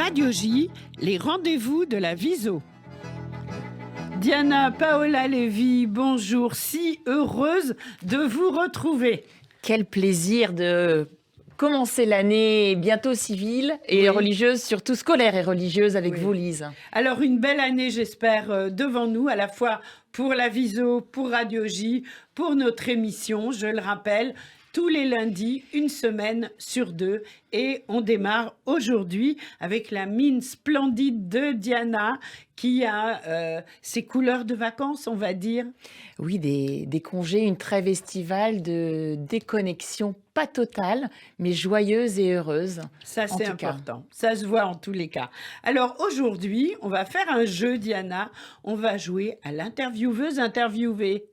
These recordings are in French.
Radio J, les rendez-vous de la Viso. Diana Paola Lévy, bonjour, si heureuse de vous retrouver. Quel plaisir de commencer l'année bientôt civile et religieuse, surtout scolaire et religieuse avec vous, Lise. Alors, une belle année, j'espère, devant nous, à la fois pour la Viso, pour Radio J, pour notre émission, je le rappelle, tous les lundis, une semaine sur deux. Et on démarre aujourd'hui avec la mine splendide de Diana qui a ses couleurs de vacances, on va dire. Oui, des congés, une trêve estivale de déconnexion, pas totale, mais joyeuse et heureuse. Ça, c'est important. Ça se voit en tous les cas. Alors aujourd'hui, on va faire un jeu, Diana. On va jouer à l'intervieweuse interviewée.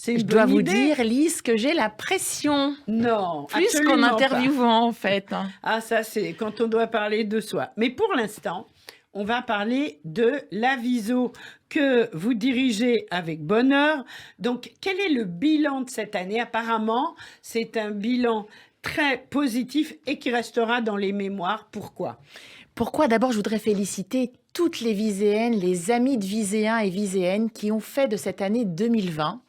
Je dois vous dire, Lise, que j'ai la pression. Non, plus qu'en interviewant, en fait. Ah, ça, c'est quand on doit parler de soi. Mais pour l'instant, on va parler de la Viso que vous dirigez avec bonheur. Donc, quel est le bilan de cette année? Apparemment, c'est un bilan très positif et qui restera dans les mémoires. Pourquoi? Pourquoi? D'abord, je voudrais féliciter toutes les Viséennes, les amis de Viséens et Viséennes qui ont fait de cette année 2020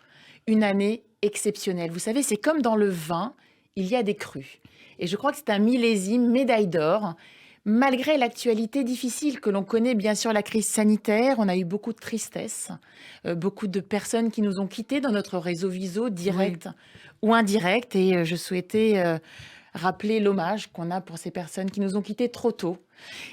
une année exceptionnelle. Vous savez, c'est comme dans le vin, il y a des crus. Et je crois que c'est un millésime, médaille d'or. Malgré l'actualité difficile que l'on connaît, bien sûr, la crise sanitaire, on a eu beaucoup de tristesse, beaucoup de personnes qui nous ont quittés dans notre réseau Viso, direct ou indirect. Et je souhaitais rappeler l'hommage qu'on a pour ces personnes qui nous ont quittés trop tôt.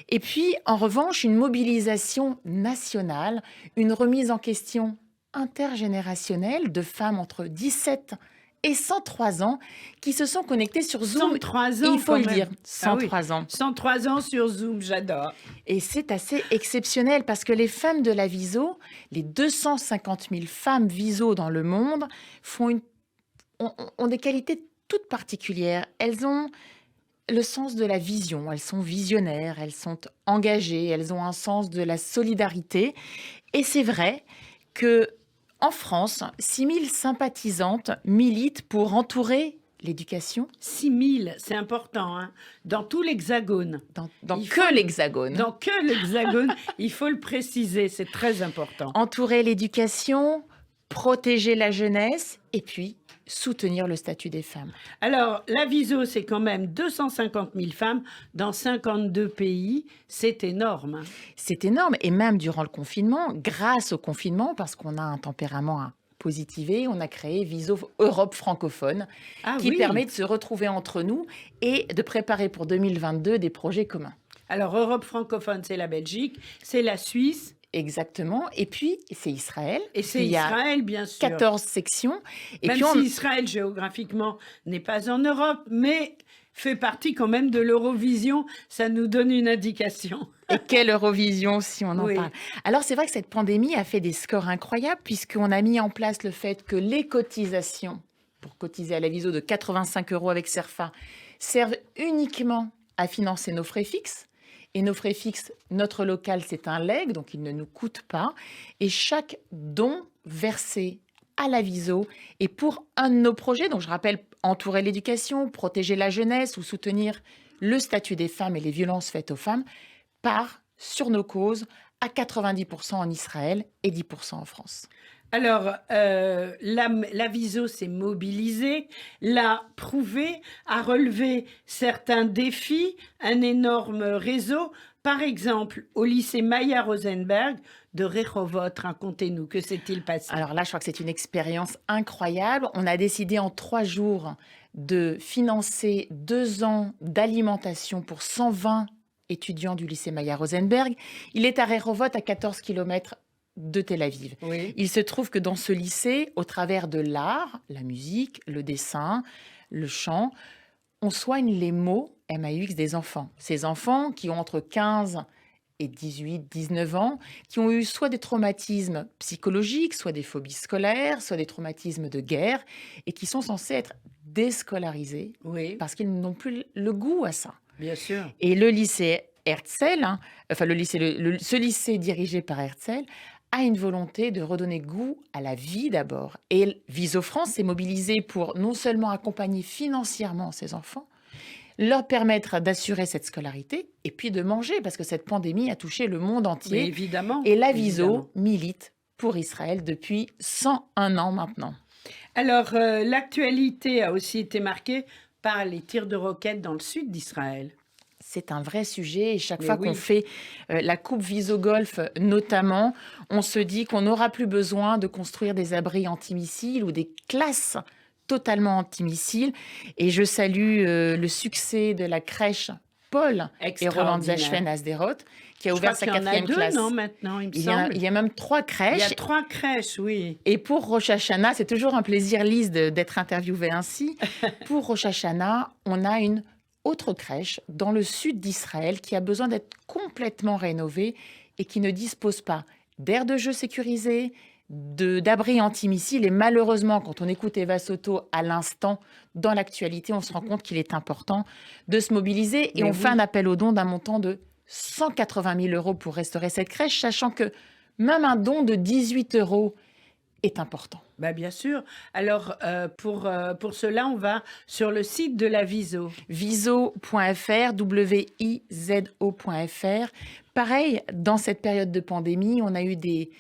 Et puis, en revanche, une mobilisation nationale, une remise en question intergénérationnelle de femmes entre 17 et 103 ans qui se sont connectées sur Zoom. 103 ans, il faut le dire. 103 ans. 103 ans sur Zoom, j'adore. Et c'est assez exceptionnel parce que les femmes de la Viso, les 250 000 femmes Viso dans le monde, ont des qualités toutes particulières. Elles ont le sens de la vision, elles sont visionnaires, elles sont engagées, elles ont un sens de la solidarité. Et c'est vrai que en France, 6 000 sympathisantes militent pour entourer l'éducation. 6 000, c'est important, hein, dans tout l'Hexagone. Dans que l'Hexagone. Dans que l'Hexagone, il faut le préciser, c'est très important. Entourer l'éducation, protéger la jeunesse et puis soutenir le statut des femmes. Alors, la Viso, c'est quand même 250 000 femmes dans 52 pays. C'est énorme. Hein. C'est énorme. Et même durant le confinement, grâce au confinement, parce qu'on a un tempérament positivé, on a créé Viso Europe francophone, qui permet de se retrouver entre nous et de préparer pour 2022 des projets communs. Alors, Europe francophone, c'est la Belgique, c'est la Suisse. Exactement. Et puis, c'est Israël. Et c'est Israël, bien sûr. 14 sections. Et même si Israël, géographiquement, n'est pas en Europe, mais fait partie quand même de l'Eurovision, ça nous donne une indication. Et quelle Eurovision, si on en parle. Alors, c'est vrai que cette pandémie a fait des scores incroyables, puisqu'on a mis en place le fait que les cotisations, pour cotiser à la Viso de 85 € avec CERFA, servent uniquement à financer nos frais fixes. Et nos frais fixes, notre local, c'est un legs, donc il ne nous coûte pas. Et chaque don versé à la Viso est pour un de nos projets. Donc je rappelle, entourer l'éducation, protéger la jeunesse ou soutenir le statut des femmes et les violences faites aux femmes, part sur nos causes à 90% en Israël et 10% en France. Alors, la Viso s'est mobilisée, l'a prouvé, a relevé certains défis, un énorme réseau. Par exemple, au lycée Maya Rosenberg de Rehovot, racontez-nous, que s'est-il passé? Alors là, je crois que c'est une expérience incroyable. On a décidé en 3 jours de financer 2 ans d'alimentation pour 120 étudiants du lycée Maya Rosenberg. Il est à Rehovot, à 14 km de Tel Aviv. Il se trouve que dans ce lycée, au travers de l'art, la musique, le dessin, le chant, on soigne les mots MAUX des enfants. Ces enfants qui ont entre 15 et 18, 19 ans, qui ont eu soit des traumatismes psychologiques, soit des phobies scolaires, soit des traumatismes de guerre, et qui sont censés être déscolarisés parce qu'ils n'ont plus le goût à ça. Bien sûr. Et le lycée Herzl, ce lycée dirigé par Herzl, a une volonté de redonner goût à la vie d'abord. Et Viso France s'est mobilisée pour non seulement accompagner financièrement ces enfants, leur permettre d'assurer cette scolarité et puis de manger, parce que cette pandémie a touché le monde Mais entier. évidemment. Et la évidemment. Viso milite pour Israël depuis 101 ans maintenant. Alors, l'actualité a aussi été marquée par les tirs de roquettes dans le sud d'Israël. C'est un vrai sujet et chaque Mais fois oui. qu'on fait la Coupe Viso Golf notamment, on se dit qu'on n'aura plus besoin de construire des abris antimissiles ou des classes totalement antimissiles. Et je salue le succès de la crèche Paul et Roland Extraordinaire. Zachven à Sderot, qui a Je ouvert crois sa qu'il y en a 4e deux, classe. non, maintenant, il me Il y a, semble. il y a même 3 Il y crèches. a 3 crèches, oui. Et pour Rosh Hashanah, c'est toujours un plaisir, Lise, d'être interviewée ainsi. Pour Rosh Hashanah, on a une autre crèche dans le sud d'Israël qui a besoin d'être complètement rénovée et qui ne dispose pas d'aires de jeu sécurisées, d'abris antimissiles. Et malheureusement, quand on écoute Eva Soto à l'instant, dans l'actualité, on se rend compte qu'il est important de se mobiliser. Et Mais on fait oui. un appel aux dons d'un montant de 180 000 € pour restaurer cette crèche, sachant que même un don de 18 € est important. Bah, bien sûr. Alors, pour cela, on va sur le site de la Viso. Viso.fr, wizo.fr. Pareil, dans cette période de pandémie, on a eu des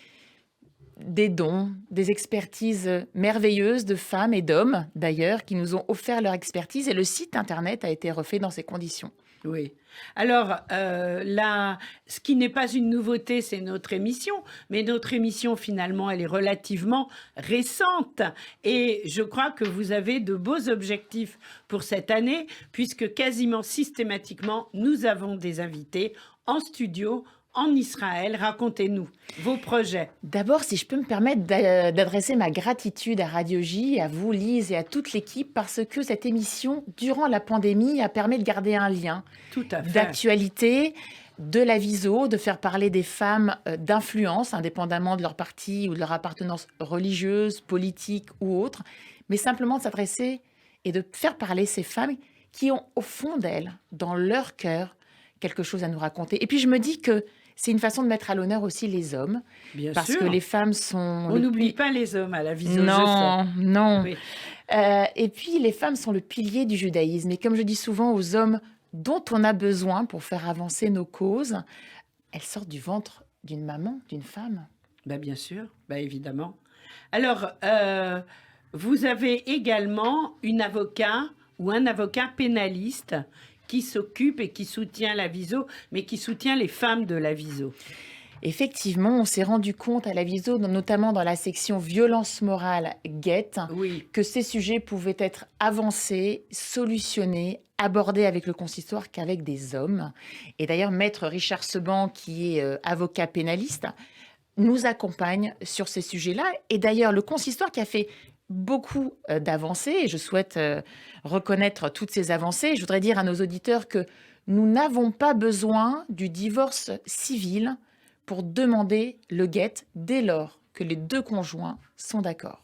dons, des expertises merveilleuses de femmes et d'hommes, d'ailleurs, qui nous ont offert leur expertise et le site Internet a été refait dans ces conditions. Oui. Alors, là, ce qui n'est pas une nouveauté, c'est notre émission. Mais notre émission, finalement, elle est relativement récente. Et je crois que vous avez de beaux objectifs pour cette année, puisque quasiment systématiquement, nous avons des invités en studio, en Israël. Racontez-nous vos projets. D'abord, si je peux me permettre d'adresser ma gratitude à Radio J, à vous, Lise, et à toute l'équipe, parce que cette émission, durant la pandémie, a permis de garder un lien Tout à fait. d'actualité, de la Viso, de faire parler des femmes d'influence, indépendamment de leur parti ou de leur appartenance religieuse, politique ou autre, mais simplement de s'adresser et de faire parler ces femmes qui ont au fond d'elles, dans leur cœur, quelque chose à nous raconter. Et puis je me dis que c'est une façon de mettre à l'honneur aussi les hommes, Bien parce sûr. que les femmes sont... On n'oublie pas les hommes à la Viso, Non, je non. sais. Oui. Et puis les femmes sont le pilier du judaïsme. Et comme je dis souvent aux hommes dont on a besoin pour faire avancer nos causes, elles sortent du ventre d'une maman, d'une femme. Ben, bien sûr, ben, évidemment. Alors, vous avez également une avocat ou un avocat pénaliste qui s'occupe et qui soutient la Viso, mais qui soutient les femmes de la Viso. Effectivement, on s'est rendu compte à la Viso, notamment dans la section violence morale guette, Oui, que ces sujets pouvaient être avancés, solutionnés, abordés avec le consistoire qu'avec des hommes. Et d'ailleurs, Maître Richard Seban, qui est avocat pénaliste, nous accompagne sur ces sujets-là. Et d'ailleurs, le consistoire qui a fait beaucoup d'avancées, et je souhaite reconnaître toutes ces avancées, je voudrais dire à nos auditeurs que nous n'avons pas besoin du divorce civil pour demander le guet dès lors que les deux conjoints sont d'accord.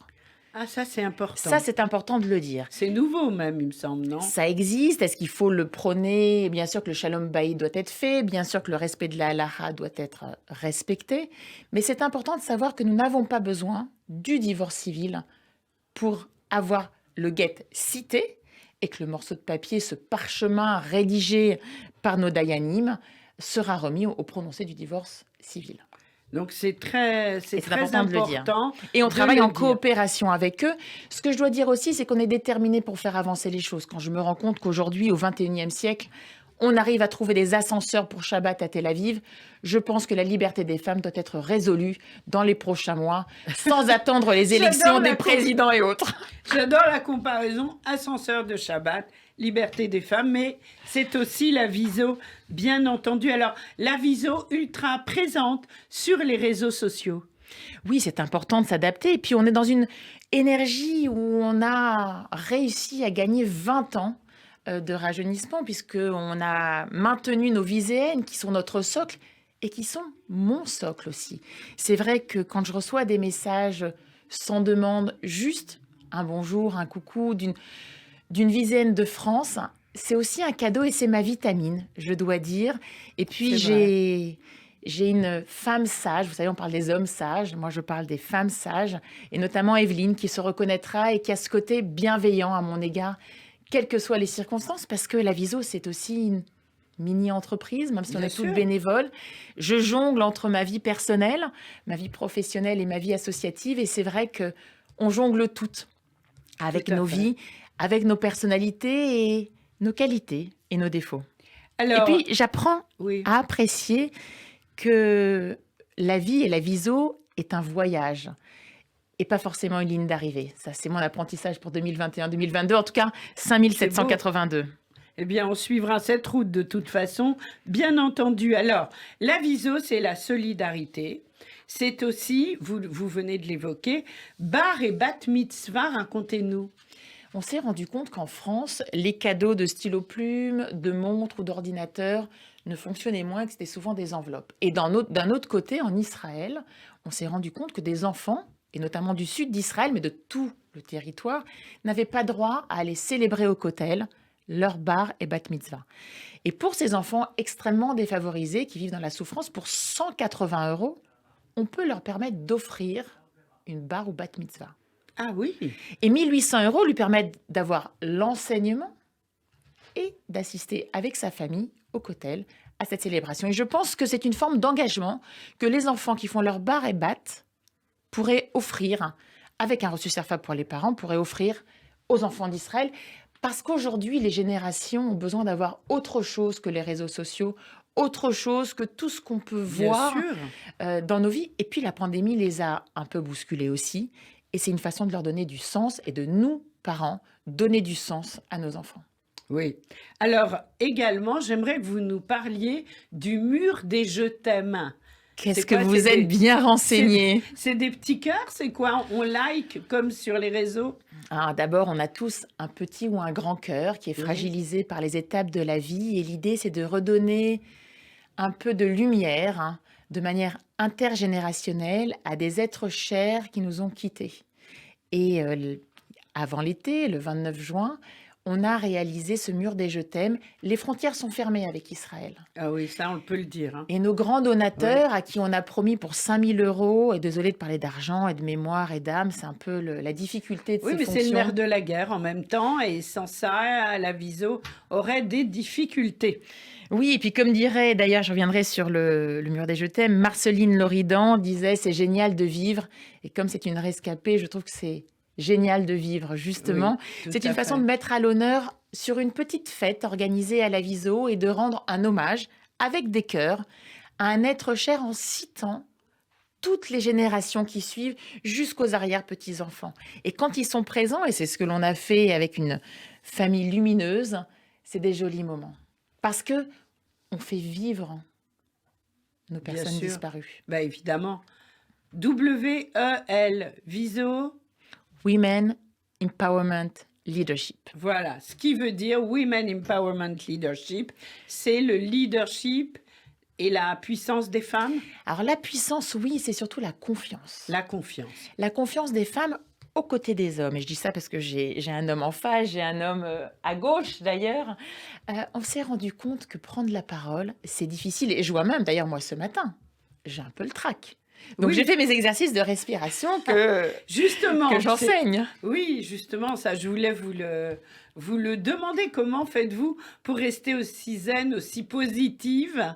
ah ça c'est important. Ça, c'est important de le dire. C'est nouveau même, il me semble, non? Ça existe. Est-ce qu'il faut le prôner? Bien sûr que le shalom baït doit être fait, bien sûr que le respect de la halacha doit être respecté, mais c'est important de savoir que nous n'avons pas besoin du divorce civil pour avoir le guet cité et que le morceau de papier, ce parchemin rédigé par nos dayanim, sera remis au prononcé du divorce civil. Donc c'est très important de le dire. important. Et on de travaille le en dire. coopération avec eux. Ce que je dois dire aussi, c'est qu'on est déterminé pour faire avancer les choses. Quand je me rends compte qu'aujourd'hui, au XXIe siècle, on arrive à trouver des ascenseurs pour Shabbat à Tel Aviv, je pense que la liberté des femmes doit être résolue dans les prochains mois, sans attendre les élections J'adore la des présidents et autres. J'adore la comparaison ascenseur de Shabbat, liberté des femmes, mais c'est aussi la Viso, bien entendu. Alors, la Viso ultra présente sur les réseaux sociaux. Oui, c'est important de s'adapter. Et puis, on est dans une énergie où on a réussi à gagner 20 ans de rajeunissement, puisqu'on a maintenu nos viséennes qui sont notre socle et qui sont mon socle aussi. C'est vrai que quand je reçois des messages sans demande, juste un bonjour, un coucou d'une viséenne de France, c'est aussi un cadeau et c'est ma vitamine, je dois dire. Et puis j'ai une femme sage, vous savez, on parle des hommes sages, moi je parle des femmes sages, et notamment Evelyne qui se reconnaîtra et qui a ce côté bienveillant à mon égard, quelles que soient les circonstances, parce que la Viso, c'est aussi une mini-entreprise, même si on Bien est toutes sûr. bénévoles. Je jongle entre ma vie personnelle, ma vie professionnelle et ma vie associative, et c'est vrai que on jongle toutes avec Tout à nos fait. vies, avec nos personnalités et nos qualités et nos défauts. Et Alors, puis, j'apprends oui, à apprécier que la vie et la Viso est un voyage et pas forcément une ligne d'arrivée. Ça, c'est mon apprentissage pour 2021-2022. En tout cas, c'est beau. 5782. Eh bien, on suivra cette route de toute façon, bien entendu. Alors, la Viso, c'est la solidarité. C'est aussi, vous venez de l'évoquer, bar et bat mitzvah, racontez-nous. On s'est rendu compte qu'en France, les cadeaux de stylo-plume, de montres ou d'ordinateurs ne fonctionnaient moins, que c'était souvent des enveloppes. Et d'un autre côté, en Israël, on s'est rendu compte que des enfants, et notamment du sud d'Israël, mais de tout le territoire, n'avaient pas droit à aller célébrer au kotel leur bar et bat mitzvah. Et pour ces enfants extrêmement défavorisés qui vivent dans la souffrance, pour 180 €, on peut leur permettre d'offrir une bar ou bat mitzvah. Ah oui, Et 1800 € lui permettent d'avoir l'enseignement et d'assister avec sa famille au kotel à cette célébration. Et je pense que c'est une forme d'engagement que les enfants qui font leur bar et bat pourraient offrir, avec un reçu CERFA pour les parents, pourraient offrir aux enfants d'Israël. Parce qu'aujourd'hui, les générations ont besoin d'avoir autre chose que les réseaux sociaux, autre chose que tout ce qu'on peut bien voir sûr. dans nos vies. Et puis la pandémie les a un peu bousculés aussi. Et c'est une façon de leur donner du sens et de nous, parents, donner du sens à nos enfants. Oui. Alors, également, j'aimerais que vous nous parliez du mur des je t'aime. Qu'est-ce C'est que quoi? vous C'est êtes des, bien renseignés. c'est des petits cœurs, c'est quoi? On like comme sur les réseaux? Ah, d'abord, on a tous un petit ou un grand cœur qui est Oui. fragilisé par les étapes de la vie. Et l'idée, c'est de redonner un peu de lumière, de manière intergénérationnelle, à des êtres chers qui nous ont quittés. Et avant l'été, le 29 juin, on a réalisé ce mur des je t'aime. Les frontières sont fermées avec Israël. Ah oui, ça, on peut le dire, hein. Et nos grands donateurs, à qui on a promis pour 5000 €, et désolé de parler d'argent et de mémoire et d'âme, c'est un peu la difficulté de Oui, ces mais c'est le fonctions. nerf de la guerre en même temps, et sans ça, la Viso aurait des difficultés. Oui, et puis comme dirait, d'ailleurs, je reviendrai sur le mur des je t'aime, Marceline Loridan disait c'est génial de vivre. Et comme c'est une rescapée, je trouve que c'est génial de vivre, justement. Oui, tout C'est à une façon fait. de mettre à l'honneur sur une petite fête organisée à la Viso et de rendre un hommage avec des cœurs à un être cher en citant toutes les générations qui suivent jusqu'aux arrière-petits-enfants. Et quand ils sont présents, et c'est ce que l'on a fait avec une famille lumineuse, c'est des jolis moments. Parce que on fait vivre nos Bien personnes sûr. disparues. Bah, évidemment. WEL, Viso, Women Empowerment Leadership. voilà. Ce qui veut dire Women Empowerment Leadership, c'est le leadership et la puissance des femmes, Alors la puissance, oui, c'est surtout la confiance. la confiance. La confiance des femmes aux côtés des hommes. Et je dis ça parce que j'ai un homme en face, j'ai un homme à gauche d'ailleurs. On s'est rendu compte que prendre la parole, c'est difficile. Et je vois même, d'ailleurs moi ce matin, j'ai un peu le trac. Donc Oui. j'ai fait mes exercices de respiration que Justement, c'est- j'enseigne. oui, justement, ça, je voulais vous le demander. Comment faites-vous pour rester aussi zen, aussi positive?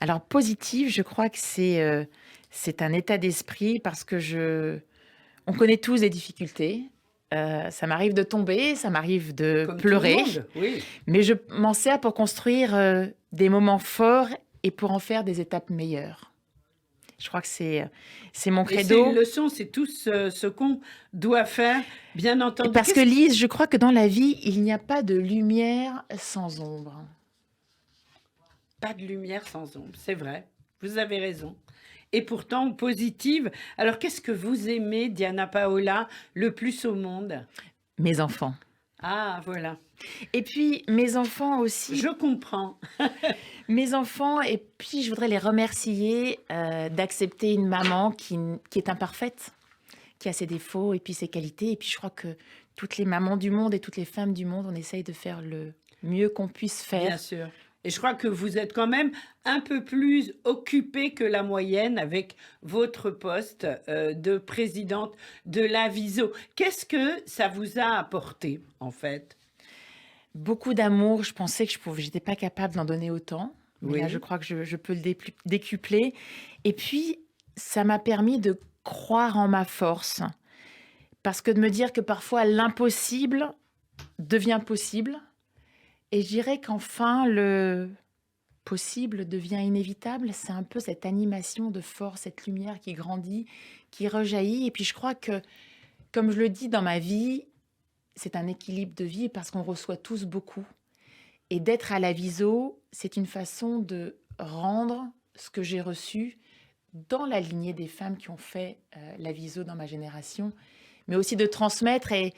Alors positive, je crois que c'est un état d'esprit parce que on connaît tous des difficultés. Ça m'arrive de tomber, ça m'arrive de Comme pleurer, tout le monde, oui. mais je m'en sers pour construire des moments forts et pour en faire des étapes meilleures. Je crois que c'est mon Et c'est credo. une leçon, c'est tout ce qu'on doit faire, bien entendu. Parce que Qu'est-ce- Lise, je crois que dans la vie, il n'y a pas de lumière sans ombre. Pas de lumière sans ombre, c'est vrai. Vous avez raison. Et pourtant, positive. Alors, qu'est-ce que vous aimez, Diana Paola, le plus au monde? Mes enfants. Ah, voilà. Et puis, mes enfants aussi. Je comprends. Mes enfants, et puis je voudrais les remercier d'accepter une maman qui est imparfaite, qui a ses défauts et puis ses qualités. Et puis je crois que toutes les mamans du monde et toutes les femmes du monde, on essaye de faire le mieux qu'on puisse Bien faire. sûr. Et je crois que vous êtes quand même un peu plus occupée que la moyenne avec votre poste de présidente de la Viso. Qu'est-ce que ça vous a apporté, en fait? Beaucoup d'amour. Je pensais que j'étais pas capable d'en donner autant. Mais là, Oui. je crois que je peux le décupler. Et puis, ça m'a permis de croire en ma force. Parce que de me dire que parfois l'impossible devient possible. Et je dirais qu'enfin, le possible devient inévitable. C'est un peu cette animation de force, cette lumière qui grandit, qui rejaillit. Et puis je crois que, comme je le dis dans ma vie, c'est un équilibre de vie parce qu'on reçoit tous beaucoup. Et d'être à la Viso, c'est une façon de rendre ce que j'ai reçu dans la lignée des femmes qui ont fait la Viso dans ma génération, mais aussi de transmettre. Et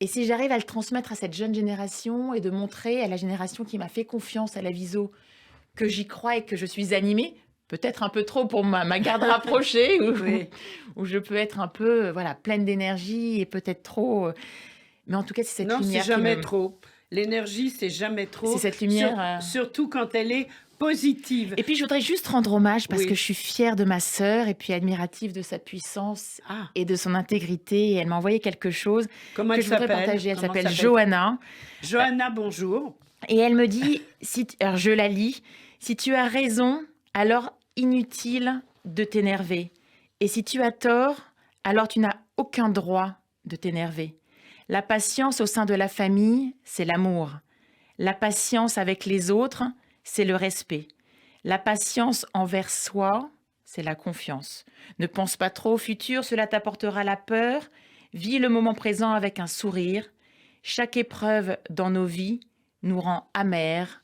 si j'arrive à le transmettre à cette jeune génération et de montrer à la génération qui m'a fait confiance à la Viso que j'y crois et que je suis animée, peut-être un peu trop pour ma garde rapprochée, Oui. où je peux être un peu voilà, pleine d'énergie et peut-être trop... mais en tout cas, c'est cette Non, c'est lumière qui jamais trop. L'énergie, c'est jamais trop. C'est cette lumière... Surtout quand elle est positive. Et puis, je voudrais juste rendre hommage parce Oui. que je suis fière de ma sœur et puis admirative de sa puissance Ah, et de son intégrité. Et elle m'a envoyé quelque chose comment que elle je voudrais s'appelle? partager. Elle Comment s'appelle Johanna. Johanna, bonjour. Et elle me dit, alors je la lis, si tu as raison, alors inutile de t'énerver. Et si tu as tort, alors tu n'as aucun droit de t'énerver. La patience au sein de la famille, c'est l'amour. La patience avec les autres, c'est le respect. La patience envers soi, c'est la confiance. Ne pense pas trop au futur, cela t'apportera la peur. Vis le moment présent avec un sourire. Chaque épreuve dans nos vies nous rend amers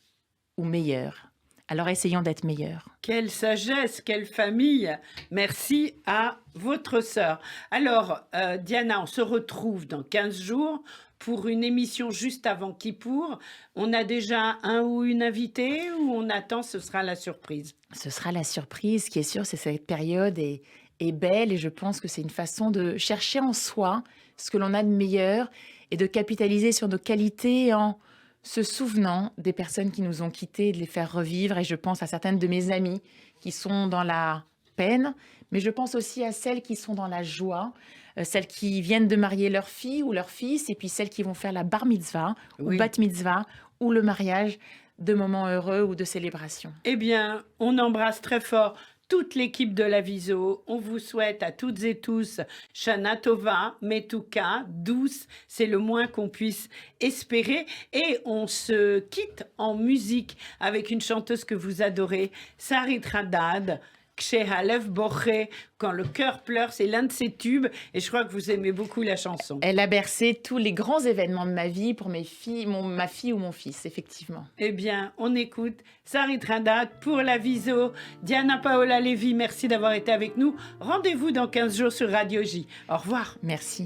ou meilleurs. Alors essayons d'être meilleurs. Quelle sagesse, quelle famille. Merci à votre sœur. Alors, Diana, on se retrouve dans 15 jours pour une émission juste avant Kippour. On a déjà un ou une invitée ou on attend, ce sera la surprise? Ce sera la surprise. Ce qui est sûr, c'est que cette période est belle et je pense que c'est une façon de chercher en soi ce que l'on a de meilleur et de capitaliser sur nos qualités en se souvenant des personnes qui nous ont quittés, de les faire revivre. Et je pense à certaines de mes amies qui sont dans la peine, mais je pense aussi à celles qui sont dans la joie, celles qui viennent de marier leur fille ou leur fils, et puis celles qui vont faire la bar mitzvah Oui. ou bat mitzvah ou le mariage, de moments heureux ou de célébrations. Eh bien, on embrasse très fort toute l'équipe de la Viso. On vous souhaite à toutes et tous Shana Tova, Metuka, douce, c'est le moins qu'on puisse espérer. Et on se quitte en musique avec une chanteuse que vous adorez, Sarit Hadad. Ksehalev Boré, quand le cœur pleure, c'est l'un de ses tubes et je crois que vous aimez beaucoup la chanson. Elle a bercé tous les grands événements de ma vie pour mes filles, ma fille ou mon fils, effectivement. Eh bien, on écoute Sarit Hadad pour la Viso. Diana Paola Lévy, merci d'avoir été avec nous. Rendez-vous dans 15 jours sur Radio J. Au revoir. Merci.